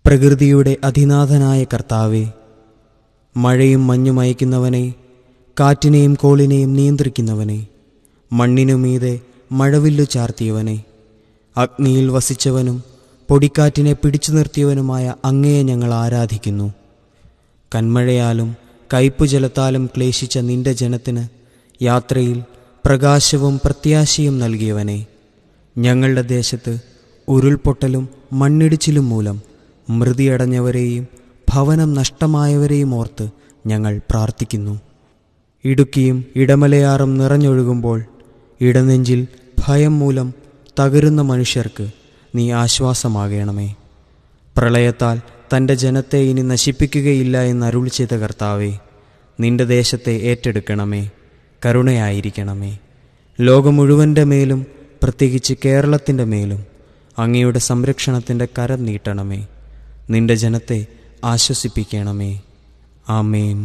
പ്രകൃതിയുടെ അധിനാഥനായ കർത്താവേ, മഴയും മഞ്ഞും അയക്കുന്നവനെ, കാറ്റിനെയും കോളിനെയും നിയന്ത്രിക്കുന്നവനെ, മണ്ണിനുമീതെ മഴവില്ലു ചാർത്തിയവനെ, അഗ്നിയിൽ വസിച്ചവനും പൊടിക്കാറ്റിനെ പിടിച്ചു നിർത്തിയവനുമായ അങ്ങയെ ഞങ്ങൾ ആരാധിക്കുന്നു. കന്മഴയാലും കയ്പുജലത്താലും ക്ലേശിച്ച നിന്റെ ജനത്തിന് യാത്രയിൽ പ്രകാശവും പ്രത്യാശയും നൽകിയവനെ, ഞങ്ങളുടെ ദേശത്ത് ഉരുൾപൊട്ടലും മണ്ണിടിച്ചിലും മൂലം മൃതിയടഞ്ഞവരെയും ഭവനം നഷ്ടമായവരെയും ഓർത്ത് ഞങ്ങൾ പ്രാർത്ഥിക്കുന്നു. ഇടുക്കിയും ഇടമലയാറും നിറഞ്ഞൊഴുകുമ്പോൾ ഇടനെഞ്ചിൽ ഭയം മൂലം തകരുന്ന മനുഷ്യർക്ക് നീ ആശ്വാസമാകണമേ. പ്രളയത്താൽ തൻ്റെ ജനത്തെ ഇനി നശിപ്പിക്കുകയില്ല എന്നരുൾ ചെയ്ത കർത്താവേ, നിന്റെ ദേശത്തെ ഏറ്റെടുക്കണമേ, കരുണയായിരിക്കണമേ. ലോകം മുഴുവൻ്റെ മേലും പ്രത്യേകിച്ച് കേരളത്തിൻ്റെ മേലും അങ്ങയുടെ സംരക്ഷണത്തിൻ്റെ കരം നീട്ടണമേ. നിന്റെ ജനത്തെ ആശ്വസിപ്പിക്കണമേ. ആമേൻ.